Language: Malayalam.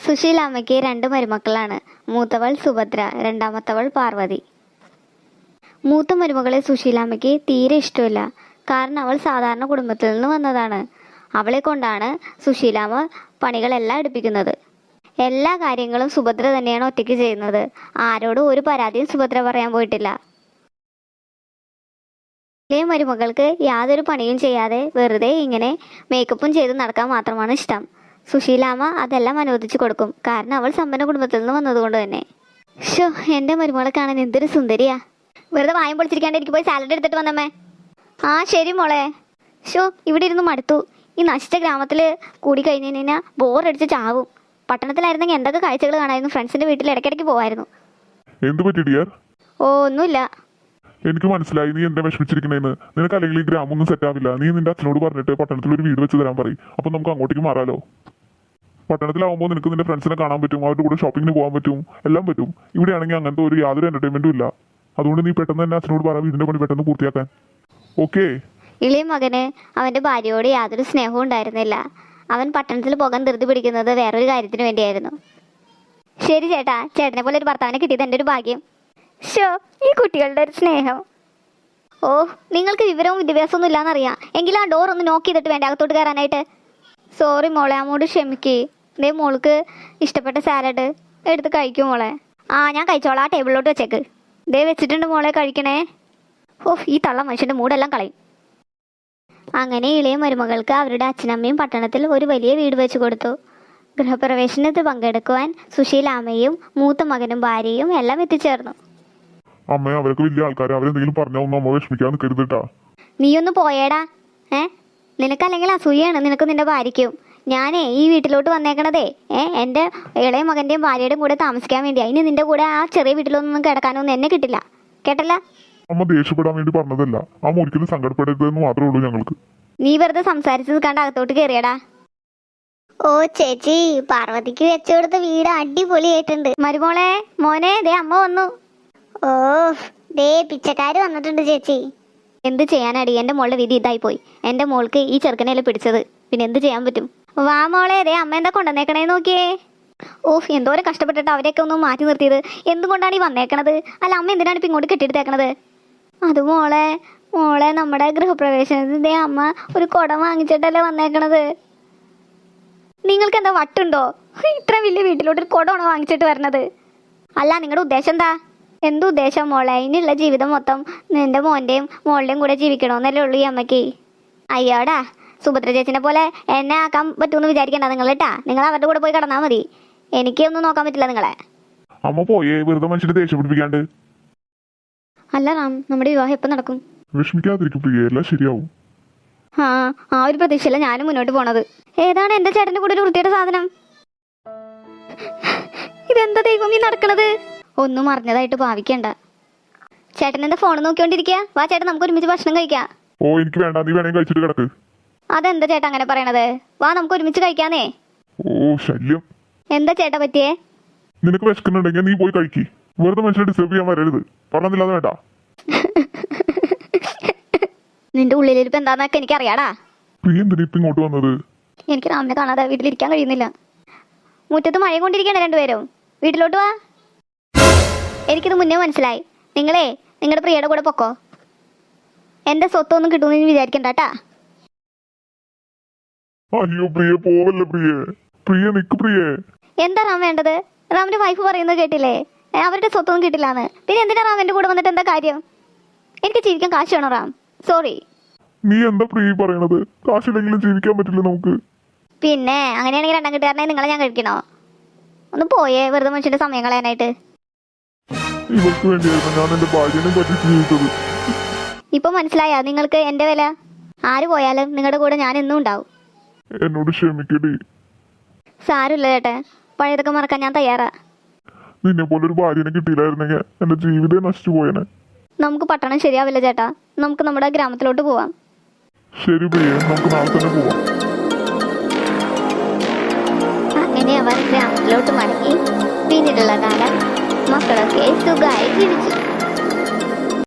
സുശീലാമ്മയ്ക്ക് 2 മരുമക്കളാണ്. മൂത്തവൾ സുഭദ്ര, രണ്ടാമത്തവൾ പാർവതി. മൂത്ത മരുമകളെ സുശീലാമ്മയ്ക്ക് തീരെ ഇഷ്ടമില്ല. കാരണം അവൾ സാധാരണ കുടുംബത്തിൽ നിന്ന് വന്നതാണ്. അവളെ കൊണ്ടാണ് സുശീലാമ്മ പണികളെല്ലാം എടുപ്പിക്കുന്നത്. എല്ലാ കാര്യങ്ങളും സുഭദ്ര തന്നെയാണ് ഒറ്റയ്ക്ക് ചെയ്യുന്നത്. ആരോടും ഒരു പരാതിയും സുഭദ്ര പറയാൻ പോയിട്ടില്ല. ഇളയ മരുമകൾക്ക് യാതൊരു പണിയും ചെയ്യാതെ വെറുതെ ഇങ്ങനെ മേക്കപ്പും ചെയ്ത് നടക്കാൻ മാത്രമാണ് ഇഷ്ടം. സുശീലാമ്മ അതെല്ലാം അനുവദിച്ചു കൊടുക്കും. കാരണം അവൾ സമ്പന്ന കുടുംബത്തിൽ നിന്ന് വന്നതുകൊണ്ട് തന്നെ. ഷോ, എൻ്റെ മരുമകളെ കാണാൻ എന്തൊരു സുന്ദരിയാ. വെറുതെ വായം പൊളിച്ചിരിക്കാണ്ട് എനിക്ക് പോയി സാലഡ് എടുത്തിട്ട് വന്നമ്മേ. ആ ശരി മോളെ. ഷോ, ഇവിടെ ഇരുന്ന് മടുത്തു. ഈ നശിച്ച ഗ്രാമത്തിൽ കൂടി കഴിഞ്ഞ് കഴിഞ്ഞാൽ ബോറടിച്ച് ചാവും. പട്ടണത്തിലായിരുന്നെങ്കിൽ എന്തൊക്കെ കാഴ്ചകൾ കാണായിരുന്നു. ഫ്രണ്ട്സിന്റെ വീട്ടിൽ ഇടയ്ക്കിടയ്ക്ക് പോവായിരുന്നു. എന്ത് പറ്റി ഡിയർ? ഓ ഒന്നുമില്ല. എനിക്ക് മനസ്സിലായി നീ എന്താ വിഷമിച്ചിരിക്കണേന്ന്. നിനക്ക് അല്ലെങ്കിൽ ഈ ഗ്രാമം ഒന്നും സെറ്റ് ആവില്ല. നീ നിന്റെ അച്ഛനോട് പറഞ്ഞിട്ട് പട്ടണത്തിൽ ഒരു വീട് വെച്ച് തരാൻ പറയും. അപ്പം നമുക്ക് അങ്ങോട്ടേക്ക് മാറാലോ. പട്ടണത്തിലാവുമ്പോൾ നിനക്ക് നിന്റെ ഫ്രണ്ട്സിനെ കാണാൻ പറ്റും, അവരുടെ കൂടെ ഷോപ്പിങ്ങിന് പോകാൻ പറ്റും, എല്ലാം പറ്റും. ഇവിടെയാണെങ്കിൽ അങ്ങനത്തെ യാതൊരു എന്റർടൈൻമെന്റും ഇല്ല. അതുകൊണ്ട് നീ പെട്ടെന്ന് തന്നെ അച്ഛനോട് പറ വീടിന്റെ പണി പെട്ടെന്ന് പൂർത്തിയാക്കാൻ. ഓക്കെ? ഇളയ മകന് അവന്റെ ഭാര്യയോട് യാതൊരു സ്നേഹവും ഉണ്ടായിരുന്നില്ല. അവൻ പട്ടണത്തിൽ പോകാൻ ധൃതി പിടിക്കുന്നത് വേറൊരു കാര്യത്തിന് വേണ്ടിയായിരുന്നു. ശരി ചേട്ടാ, ചേട്ടനെ പോലെ ഒരു ഭർത്താവിനെ കിട്ടിയത് എൻ്റെ ഒരു ഭാഗ്യം. ഷോ, ഈ കുട്ടികളുടെ ഒരു സ്നേഹം. ഓ, നിങ്ങൾക്ക് വിവരവും വിദ്യാഭ്യാസമൊന്നും ഇല്ലാന്നറിയാം. എങ്കിലും ആ ഡോർ ഒന്ന് നോക്ക് ചെയ്തിട്ട് വേണ്ട അകത്തോട്ട് കയറാനായിട്ട്. സോറി മോളെ, അമ്മോട് ക്ഷമിക്ക്. ദേ മോൾക്ക് ഇഷ്ടപ്പെട്ട സാലഡ് എടുത്ത് കഴിക്കും മോളെ. ആ ഞാൻ കഴിച്ചോളാം. ആ ടേബിളിലോട്ട് വെച്ചേക്ക്. ദേ വെച്ചിട്ടുണ്ട് മോളെ, കഴിക്കണേ. ഓ, ഈ തള്ള മനുഷ്യൻ്റെ മൂടെല്ലാം കളയും. അങ്ങനെ ഇളയ മരുമകൾക്ക് അവരുടെ അച്ഛനമ്മയും പട്ടണത്തിൽ ഒരു വലിയ വീട് വെച്ച് കൊടുത്തു. ഗൃഹപ്രവേശനത്തിൽ പങ്കെടുക്കുവാൻ സുശീലാമ്മയും മൂത്ത മകനും ഭാര്യയും എല്ലാം എത്തിച്ചേർന്നു. അമ്മ, അവരൊക്കെ വലിയ ആൾക്കാർ. അവരെന്തെങ്കിലും പറഞ്ഞാൽ ഒന്നും അമ്മ വിഷമിക്കാൻ നിൽക്കരുതട്ടാ. നീ ഒന്ന് പോയേടാ. നിനക്കല്ലെങ്കിൽ അസൂയാണ് നിനക്കും നിന്റെ ഭാര്യയ്ക്കും. ഞാനേ ഈ വീട്ടിലോട്ട് വന്നേക്കണതേ എൻ്റെ ഇളയ മകൻ്റെയും ഭാര്യയുടെയും കൂടെ താമസിക്കാൻ വേണ്ടിയാ. ഇനി നിന്റെ കൂടെ ആ ചെറിയ വീട്ടിലൊന്നും കിടക്കാനൊന്നും എന്നെ കിട്ടില്ല, കേട്ടല്ല? അമ്മ ദേഷ്യപ്പെടാൻ വേണ്ടി പറഞ്ഞതല്ല. അമ്മ ഒരിക്കലും സങ്കടപ്പെടരുതെന്ന് മാത്രമേ ഉള്ളൂ ഞങ്ങൾക്ക്. നീ വെറുതെ സംസാരിച്ച് നിൽക്കാണ്ട് അകത്തോട്ട് കയറിയടാ. ഓ ചേച്ചി, പാർവതിക്ക് വെച്ചു കൊടുത്ത വീട് അടിപൊളിയായിട്ടുണ്ട്. മരുമോളെ, മോനെ, ദേ അമ്മ വന്നു. ഓ ദേ പിച്ചക്കാര് വന്നിട്ടുണ്ട് ചേച്ചി. എന്ത് ചെയ്യാനടി, എൻ്റെ മോളുടെ വിധി ഇതായി പോയി. എൻ്റെ മോൾക്ക് ഈ ചെറുക്കനെയല്ലേ പിടിച്ചത്. പിന്നെ എന്ത് ചെയ്യാൻ പറ്റും? വാ മോളെ, ദേ അമ്മ എന്താ കൊണ്ടുവന്നേക്കണേ നോക്കിയേ. ഓഹ്, എന്തോരം കഷ്ടപ്പെട്ടിട്ട് അവരെയൊക്കെ ഒന്ന് മാറ്റി നിർത്തിയത്. എന്തുകൊണ്ടാണ് ഈ വന്നേക്കണത്? അല്ല, അമ്മ എന്തിനാണ് ഇപ്പം ഇങ്ങോട്ട് കെട്ടിയെടുത്തേക്കണത്? അത് മോളെ നമ്മുടെ ഗൃഹപ്രവേശനത്തിൻ്റെ അമ്മ ഒരു കുടം വാങ്ങിച്ചിട്ടല്ലേ വന്നേക്കണത്. നിങ്ങൾക്ക് എന്താ വട്ടുണ്ടോ? ഇത്ര വലിയ വീട്ടിലോട്ട് ഒരു കുടമാണോ വാങ്ങിച്ചിട്ട് വരണത്? അല്ല, നിങ്ങളുടെ ഉദ്ദേശം എന്താ? എന്ത് ഉദ്ദേശം മോളെ? ഇനിയുള്ള ജീവിതം മൊത്തം നിന്റെ മോൻ്റെയും മോളുടെയും കൂടെ ജീവിക്കണമെന്നല്ലേ ഉള്ളൂ ഈ അമ്മയ്ക്ക്. അയ്യോടാ, സുഭദ്ര ചേച്ചിനെ പോലെ എന്നെ ആക്കാൻ പറ്റുമെന്ന് വിചാരിക്കണ്ട നിങ്ങൾ കേട്ടാ. നിങ്ങൾ അവരുടെ കൂടെ പോയി കിടന്നാൽ മതി. എനിക്കൊന്നും നോക്കാൻ പറ്റില്ല നിങ്ങളെ. അമ്മ പോയേ, വെറുതെ മനുഷ്യനെ ദേഷ്യം പിടിപ്പിക്കാണ്ട്. അല്ല റാം, നമ്മുടെ വിവാഹം എപ്പോൾ നടക്കും? വിഷമിക്കാതിരിക്കും പ്രിയ, എല്ലാം ശരിയാവും. ആ ഒരു പ്രതീക്ഷയില്ല ഞാനും മുന്നോട്ട് പോണത്. ഏതാണ് എൻ്റെ ചേട്ടൻ്റെ കൂടെ ഒരു വൃത്തിയുടെ സാധനം? ഇതെന്താ ദൈവം ഈ നടക്കണത്? ഒന്നും അറിഞ്ഞതായിട്ട് ഭാവിക്കണ്ട. ചേട്ടൻ എന്താ ഫോൺ നോക്കിക്കൊണ്ടിരിക്കുക? വാ ചേട്ടൻ, നമുക്ക് ഒരുമിച്ച് ഭക്ഷണം കഴിക്കാം. ഓ എനിക്ക് വേണ്ട, നീ വേണമെങ്കിൽ കഴിച്ചിട്ട് കിടക്ക്. അതെന്താ ചേട്ടാ അങ്ങനെ പറയണത്? വാ നമുക്ക് ഒരുമിച്ച് കഴിക്കാന്നേ. ഓ ശല്യം. എന്താ ചേട്ടാ പറ്റിയേ? നിനക്ക് വിശക്കുന്നുണ്ടെങ്കിൽ നീ പോയി കഴിക്കി. വെറുതെ മനുഷ്യനെ ഡിസ്റ്റർബ് ചെയ്യാൻ വരരുത്. പറഞ്ഞില്ലാതെ വേണ്ട. നിന്റെ ഉള്ളിലിരിപ്പ് എന്താന്നൊക്കെ എനിക്കറിയാടാ. പ്രിയ എന്തിനാ ഇപ്പൊ ഇങ്ങോട്ട് വന്നത്? എനിക്ക് റാമിനെ കാണാതെ വീട്ടിലിരിക്കാൻ കഴിയുന്നില്ല. മുറ്റത്ത് മഴയും കൊണ്ടിരിക്കുകയാണ് രണ്ടുപേരും. വീട്ടിലോട്ട് വാ. എനിക്കിത് മുന്നേ മനസ്സിലായി. നിങ്ങളുടെ പ്രിയയുടെ കൂടെ പൊക്കോ. എന്റെ സ്വത്തൊന്നും കിട്ടുമെന്ന് വിചാരിക്കണ്ട കേട്ടാ. അയ്യോ പ്രിയ, പോവല്ലേ പ്രിയേ. പ്രിയ നിക്ക് പ്രിയേ. എന്താ റാം വേണ്ടത്? റാമിന്റെ വൈഫ് പറയുന്നത് കേട്ടില്ലേ? അവരുടെ സ്വത്തൊന്നും കിട്ടില്ലാന്ന്. പിന്നെ എന്തിനാ റാം എന്റെ കൂടെ വന്നിട്ട് എന്താ കാര്യം? എനിക്ക് ജീവിക്കാൻ കാശ് വേണോ റാം? സോറി. നീ എന്താ പ്രിയ പറയണത്? കാശില്ലെങ്കിലും ജീവിക്കാൻ പറ്റില്ല നമുക്ക്. പിന്നെ അങ്ങനെയാണെങ്കിൽ രണ്ടാം കിട്ടുകാരനെ നിങ്ങളെ ഞാൻ കഴിക്കണോ? ഒന്ന് പോയേ, വെറുതെ മനുഷ്യന്റെ സമയം കളയാനായിട്ട്. ഇവർക്ക് വേണ്ടിയായിരുന്നു ഞാൻ എന്റെ ഭാര്യനെ പറ്റിച്ച് ജീവിച്ചത്. ഇപ്പൊ മനസ്സിലായാ നിങ്ങൾക്ക് എന്റെ വില? ആര് പോയാലും നിങ്ങളുടെ കൂടെ ഞാൻ എന്നും ഉണ്ടാവും. എന്നോട് ക്ഷമിക്കടി. സാരമില്ല ചേട്ടാ, പഴയതൊക്കെ മറക്കാൻ ഞാൻ തയ്യാറാ. നിന്നെ പോലെ ഒരു ഭാര്യനെ കിട്ടിയില്ലായിരുന്നെങ്കിൽ എന്റെ ജീവിതം നശിച്ചു പോയനെ. നമുക്ക് പട്ടണം ശരിയാവില്ല ചേട്ടാ. നമുക്ക് നമ്മുടെ ഗ്രാമത്തിലോട്ട് പോവാം. ശരി പ്രിയ, നമുക്ക് നാളെ തന്നെ പോവാം. അങ്ങനെ അവർ ഗ്രാമത്തിലോട്ട് മടങ്ങി. പിന്നീടുള്ള കാലം മക്കളൊക്കെ സുഖമായി ജീവിച്ചു.